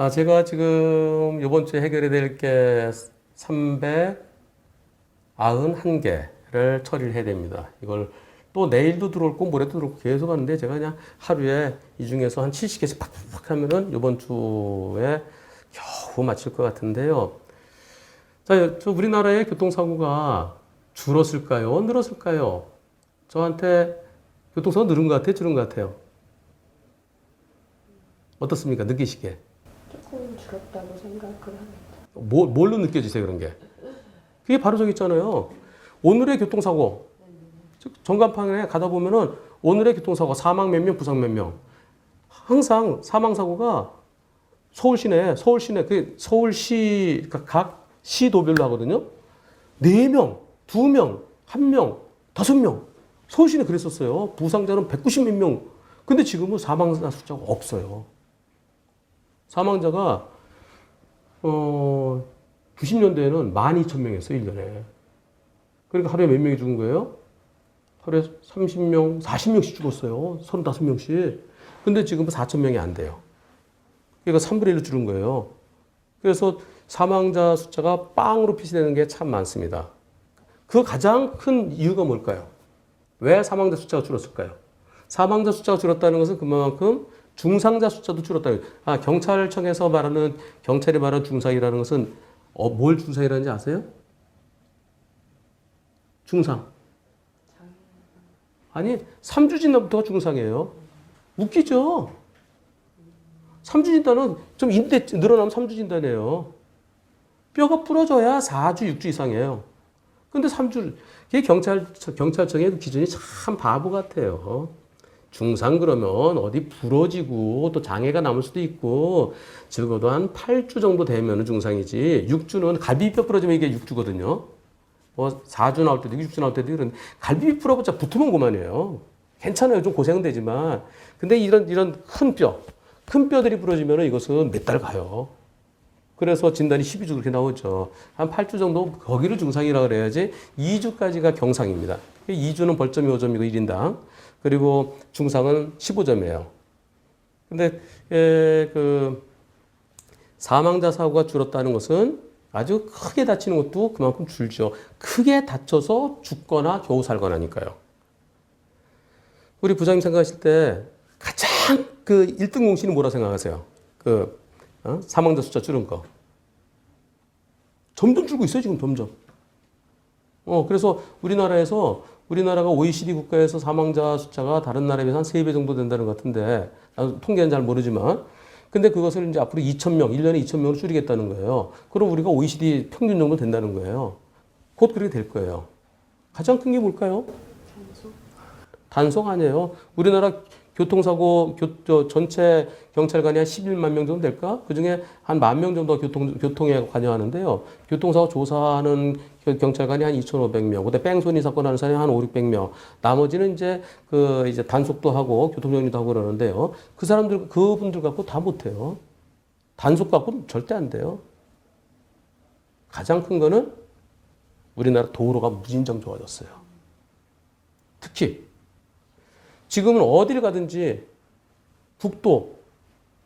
제가 지금 이번 주에 해결해야 될 게 391개를 처리를 해야 됩니다. 이걸 또 내일도 들어올고 모레도 들어올고 계속 하는데 제가 그냥 하루에 이 중에서 한 70개씩 팍팍 하면은 이번 주에 겨우 마칠 것 같은데요. 자, 우리나라의 교통사고가 줄었을까요? 늘었을까요? 저한테 교통사고 늘은 것 같아요? 줄은 것 같아요? 어떻습니까? 느끼시기에? 조금 줄었다고 생각을 합니다. 뭘로 느껴지세요, 그런 게? 그게 바로 저기 있잖아요. 오늘의 교통사고. 전간판에 가다 보면은 오늘의 교통사고 사망 몇 명, 부상 몇 명. 항상 사망사고가 서울시, 그러니까 각 시도별로 하거든요. 4명, 2명, 1명, 5명. 서울시내 그랬었어요. 부상자는 190 몇 명. 근데 지금은 사망자 숫자가 없어요. 사망자가 90년대에는 12,000명이었어요, 1년에. 그러니까 하루에 몇 명이 죽은 거예요? 하루에 30명, 40명씩 죽었어요. 35명씩. 근데 지금은 4,000명이 안 돼요. 그러니까 3분의 1로 줄은 거예요. 그래서 사망자 숫자가 빵으로 표시되는 게 참 많습니다. 그 가장 큰 이유가 뭘까요? 왜 사망자 숫자가 줄었을까요? 사망자 숫자가 줄었다는 것은 그만큼 중상자 숫자도 줄었다. 경찰청에서 말하는, 경찰이 말하는 중상이라는 것은 뭘 중상이라는지 아세요? 중상. 아니, 3주 진단부터가 중상이에요. 웃기죠? 3주 진단은 좀 늘어나면 3주 진단이에요. 뼈가 부러져야 4주, 6주 이상이에요. 근데 3주, 이게 경찰청의 기준이 참 바보 같아요. 중상 그러면 어디 부러지고 또 장애가 남을 수도 있고 적어도 한 8주 정도 되면 중상이지 6주는 갈비뼈 부러지면 이게 6주거든요. 뭐 4주 나올 때도 6주 나올 때도 이런 갈비뼈 부러졌자 붙으면 그만이에요. 괜찮아요. 좀 고생은 되지만 근데 이런 큰 뼈들이 부러지면 이것은 몇 달 가요. 그래서 진단이 12주 그렇게 나오죠. 한 8주 정도 거기를 중상이라고 그래야지 2주까지가 경상입니다. 2주는 벌점이 5점이고 1인당. 그리고 중상은 15점이에요. 근데 그 사망자 사고가 줄었다는 것은 아주 크게 다치는 것도 그만큼 줄죠. 크게 다쳐서 죽거나 겨우 살거나니까요. 우리 부장님 생각하실 때 가장 그 1등 공신이 뭐라 생각하세요? 사망자 숫자 줄은 거. 점점 줄고 있어요, 지금 점점. 그래서 우리나라가 OECD 국가에서 사망자 숫자가 다른 나라에 비해서 한 3배 정도 된다는 것 같은데, 통계는 잘 모르지만, 근데 그것을 이제 앞으로 2,000명, 1년에 2,000명으로 줄이겠다는 거예요. 그럼 우리가 OECD 평균 정도 된다는 거예요. 곧 그렇게 될 거예요. 가장 큰 게 뭘까요? 단속 아니에요. 우리나라 교통사고 전체 경찰관이 한 11만 명 정도 될까? 그중에 한 1만 명 정도가 교통에 관여하는데요. 교통사고 조사하는 경찰관이 한 2,500명. 그다음에 뺑소니 사건 하는 사람이 한 5, 600명. 나머지는 이제 이제 단속도 하고 교통정리도 하고 그러는데요. 그분들 갖고 다 못해요. 단속 갖고는 절대 안 돼요. 가장 큰 거는 우리나라 도로가 무진장 좋아졌어요. 특히 지금은 어디를 가든지 국도,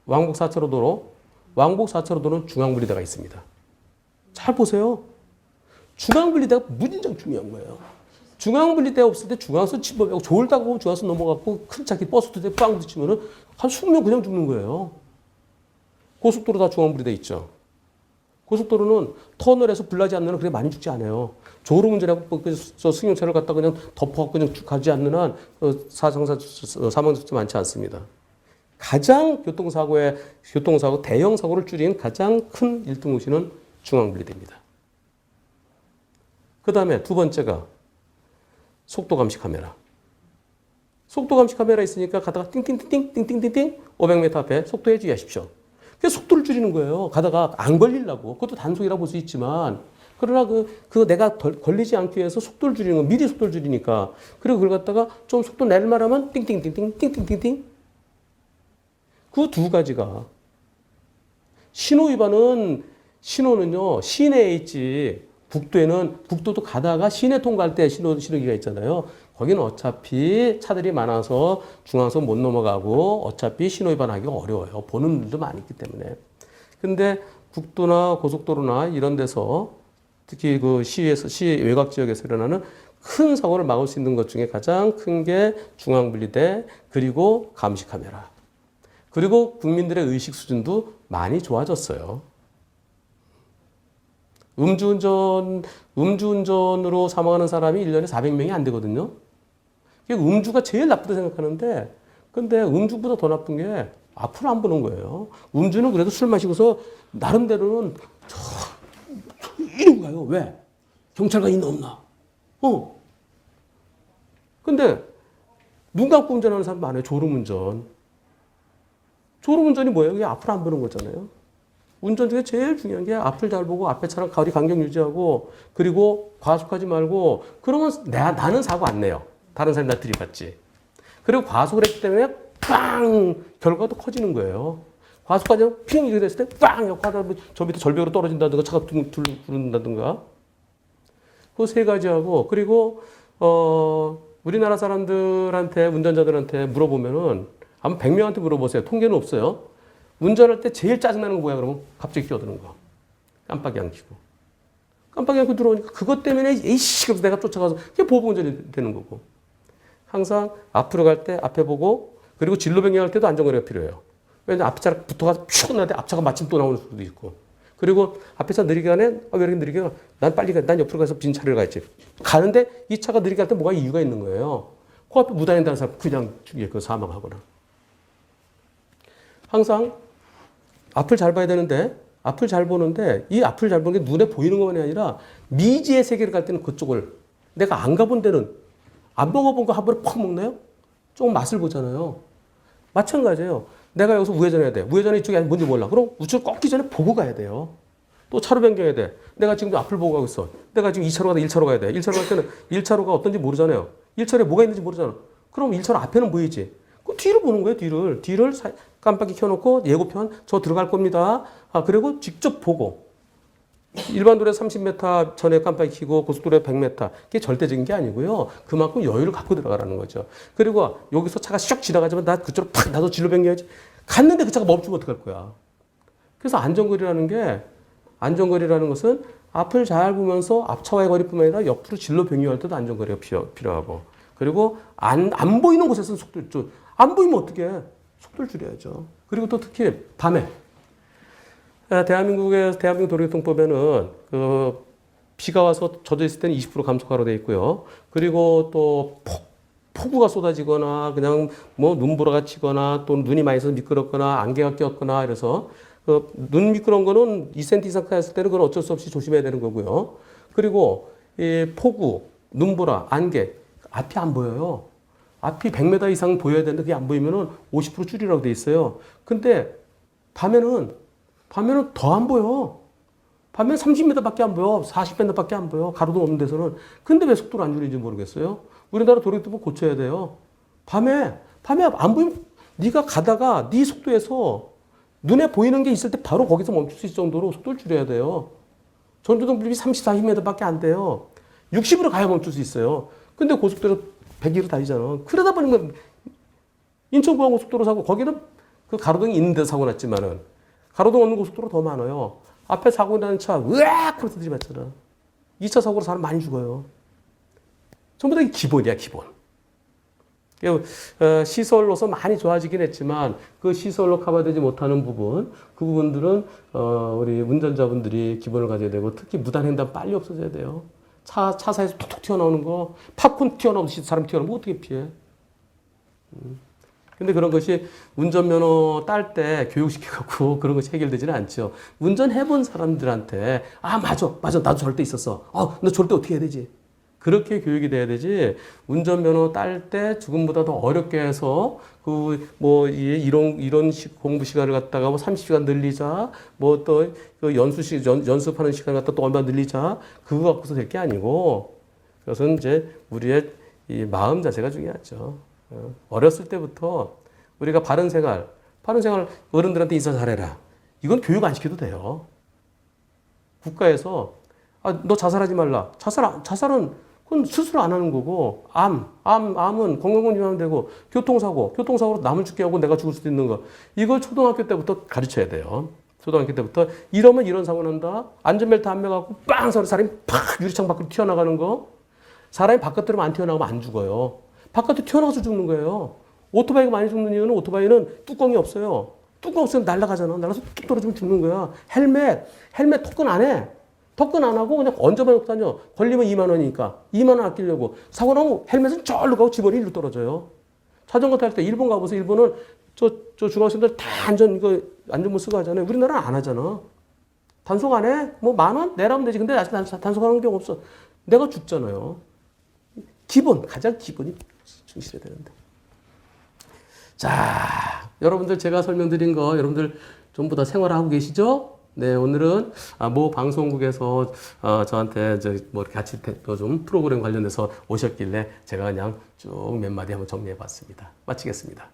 왕복 4차로 도로, 왕복 4차로 도로는 중앙분리대가 있습니다. 잘 보세요. 중앙분리대가 무진장 중요한 거예요. 중앙분리대가 없을 때 중앙선 침범하고 졸다가 보면 중앙선 넘어가고 큰 차기 버스도 돼 빵 부딪히면은 한 20명 그냥 죽는 거예요. 고속도로 다 중앙분리대 있죠. 고속도로는 터널에서 불나지 않는 한 그렇게 많이 죽지 않아요. 졸음운전하고 승용차를 갖다 그냥 덮어갖고 그냥 가지 않는 한 사망자 숫자 많지 않습니다. 가장 교통사고, 대형 사고를 줄인 가장 큰 1등 공신은 중앙분리대입니다. 그 다음에 두 번째가 속도 감시 카메라. 속도 감시 카메라 있으니까 가다가 띵띵띵띵 500m 앞에 속도에 주의하십시오. 그래서 속도를 줄이는 거예요. 가다가 안 걸리려고. 그것도 단속이라고 볼 수 있지만 그러나 내가 걸리지 않기 위해서 속도를 줄이는 거, 미리 속도를 줄이니까. 그리고 그걸 갖다가 좀 속도 낼만 하면 띵띵띵띵. 그 두 가지가. 신호는요, 시내에 있지. 북도도 가다가 시내 통과할 때 신호기가 있잖아요. 거기는 어차피 차들이 많아서 중앙선 못 넘어가고 어차피 신호 위반하기가 어려워요. 보는 분들도 많이 있기 때문에. 근데 국도나 고속도로나 이런 데서 특히 그 시 외곽 지역에서 일어나는 큰 사고를 막을 수 있는 것 중에 가장 큰 게 중앙분리대 그리고 감시 카메라. 그리고 국민들의 의식 수준도 많이 좋아졌어요. 음주운전으로 사망하는 사람이 1년에 400명이 안 되거든요. 음주가 제일 나쁘다 생각하는데, 근데 음주보다 더 나쁜 게 앞으로 안 보는 거예요. 음주는 그래도 술 마시고서 나름대로는 이러고 가요. 왜? 경찰관 있나 없나? 근데 눈 감고 운전하는 사람 많아요. 졸음운전. 졸음운전이 뭐예요? 그게 앞으로 안 보는 거잖아요. 운전 중에 제일 중요한 게 앞을 잘 보고 앞에 차랑 거리 간격 유지하고 그리고 과속하지 말고 그러면 나는 사고 안 내요. 다른 사람이 나 들이받지. 그리고 과속을 했기 때문에 빵! 결과가 더 커지는 거예요. 과속하지 않으면 핑! 이렇게 됐을 때 빵! 하다 저 밑에 절벽으로 떨어진다든가 차가 부른다든가 그 세 가지하고 그리고 우리나라 사람들한테 운전자들한테 물어보면은 아마 100명한테 물어보세요. 통계는 없어요. 운전할 때 제일 짜증나는 거 뭐야 그러면 갑자기 끼어드는 거. 깜빡이 안 켜고. 깜빡이 안 켜고 들어오니까 그것 때문에 에이씨 그래서 내가 쫓아가서 그게 보복운전이 되는 거고. 항상 앞으로 갈 때 앞에 보고 그리고 진로 변경할 때도 안전거리가 필요해요. 왜냐면 앞차가 붙어가서 슉 나는데 앞차가 마침 또 나오는 수도 있고. 그리고 앞에 차 느리게 가네? 왜 이렇게 느리게 가? 난 빨리 가. 난 옆으로 가서 빈 차를 가야지. 가는데 이 차가 느리게 갈 때 뭐가 이유가 있는 거예요. 그 앞에 무단횡단하는 사람 그냥 죽게 사망하거나. 항상 앞을 잘 봐야 되는데 앞을 잘 보는데 이 앞을 잘 보는 게 눈에 보이는 것만이 아니라 미지의 세계를 갈 때는 그쪽을 내가 안 가본 데는 안 먹어본 거 한 번에 퍽 먹나요? 조금 맛을 보잖아요. 마찬가지예요. 내가 여기서 우회전해야 돼. 우회전이 이쪽이 뭔지 몰라. 그럼 우측을 꺾기 전에 보고 가야 돼요. 또 차로 변경해야 돼. 내가 지금 앞을 보고 가고 있어. 내가 지금 2차로 가다 1차로 가야 돼. 1차로 갈 때는 1차로가 어떤지 모르잖아요. 1차로에 뭐가 있는지 모르잖아. 그럼 1차로 앞에는 보이지. 그 뒤를 보는 거예요. 뒤를 깜빡이 켜놓고 예고편 저 들어갈 겁니다. 그리고 직접 보고. 일반 도로에 30m 전에 깜빡이 켜고 고속도로에 100m. 그게 절대적인 게 아니고요. 그만큼 여유를 갖고 들어가라는 거죠. 그리고 여기서 차가 슉 지나가지만 나 그쪽으로 팍 나도 진로 변경해야지. 갔는데 그 차가 멈추면 어떡할 거야. 그래서 안전거리라는 것은 앞을 잘 보면서 앞차와의 거리뿐만 아니라 옆으로 진로 변경할 때도 안전거리가 필요하고. 그리고 안 보이는 곳에서는 속도를 안 보이면 어떻게 해? 속도를 줄여야죠. 그리고 또 특히 밤에 대한민국 도로교통법에는 그 비가 와서 젖어 있을 때는 20% 감속하로 되어 있고요. 그리고 또 폭우가 쏟아지거나 그냥 뭐 눈보라가 치거나 또 눈이 많이 있어서 미끄럽거나 안개가 꼈거나 이래서 눈 미끄러운 거는 2cm 이상 쌓였을 때는 그건 어쩔 수 없이 조심해야 되는 거고요. 그리고 이 폭우, 눈보라, 안개 앞이 안 보여요. 앞이 100m 이상 보여야 되는데 그게 안 보이면은 50% 줄이라고 돼 있어요. 근데 밤에는 더 안 보여. 밤에 30m밖에 안 보여. 40m밖에 안 보여. 가로등 없는 데서는. 근데 왜 속도를 안 줄이는지 모르겠어요. 우리나라 도로교통법 고쳐야 돼요. 밤에 안 보이면 네가 가다가 네 속도에서 눈에 보이는 게 있을 때 바로 거기서 멈출 수 있을 정도로 속도를 줄여야 돼요. 전조등 불입이 30, 40m밖에 안 돼요. 60으로 가야 멈출 수 있어요. 근데 고속도로 100으로 달리잖아. 그러다 보니까 인천공항고속도로 사고 거기는 그 가로등이 있는 데서 사고 났지만은 가로등 없는 고속도로 더 많아요. 앞에 사고 나는 차 으악 하면서 들이받잖아. 2차 사고로 사람 많이 죽어요. 전부 다 기본이야, 기본. 시설로서 많이 좋아지긴 했지만 그 시설로 커버되지 못하는 부분, 그 부분들은 우리 운전자분들이 기본을 가져야 되고 특히 무단횡단 빨리 없어져야 돼요. 차사에서 톡톡 튀어나오는 거, 팝콘 튀어나오듯이 사람 튀어나오면 뭐 어떻게 피해? 근데 그런 것이 운전면허 딸 때 교육시켜갖고 그런 것이 해결되지는 않죠. 운전해본 사람들한테, 맞아. 나도 저럴 때 있었어. 너 저럴 때 어떻게 해야 되지? 그렇게 교육이 돼야 되지. 운전면허 딸 때 지금보다 더 어렵게 해서, 이런 공부 시간을 갖다가 30시간 늘리자, 연습하는 시간을 갖다 또 얼마 늘리자. 그거 갖고서 될 게 아니고, 그것은 이제 우리의 이 마음 자세가 중요하죠. 어렸을 때부터 우리가 바른 생활 어른들한테 인사 잘해라. 이건 교육 안 시켜도 돼요. 국가에서 너 자살하지 말라. 자살은 그건 스스로 안 하는 거고 암은 건강검진하면 되고 교통사고로 남을 죽게 하고 내가 죽을 수도 있는 거 이걸 초등학교 때부터 가르쳐야 돼요. 초등학교 때부터 이러면 이런 사고 난다. 안전벨트 안 매갖고 빵 서는 사람이 팍 유리창 밖으로 튀어나가는 거. 사람이 바깥으로 안 튀어나가면 안 죽어요. 바깥으로 튀어나가서 죽는 거예요. 오토바이가 많이 죽는 이유는 오토바이는 뚜껑이 없어요. 뚜껑 없으면 날아가잖아. 날아서 뚝 떨어지면 죽는 거야. 헬멧 토큰 안 해. 토큰 안 하고 그냥 얹어만 놓고 다녀. 걸리면 2만 원이니까. 2만 원 아끼려고. 사고 나면 헬멧은 절로 가고 지머리 일로 떨어져요. 자전거 탈 때 일본 가보세요. 일본은 저 중학생들 다 안전모 쓰고 하잖아요. 우리나라는 안 하잖아. 단속 안 해? 뭐 10,000원? 내라면 되지. 근데 아직 단속하는 경우 없어. 내가 죽잖아요. 가장 기본이 충실해야 되는데. 자, 여러분들 제가 설명드린 거 여러분들 전부 다 생활하고 계시죠? 네, 오늘은 모 방송국에서 저한테 뭐 같이 좀 프로그램 관련해서 오셨길래 제가 그냥 쭉 몇 마디 한번 정리해 봤습니다. 마치겠습니다.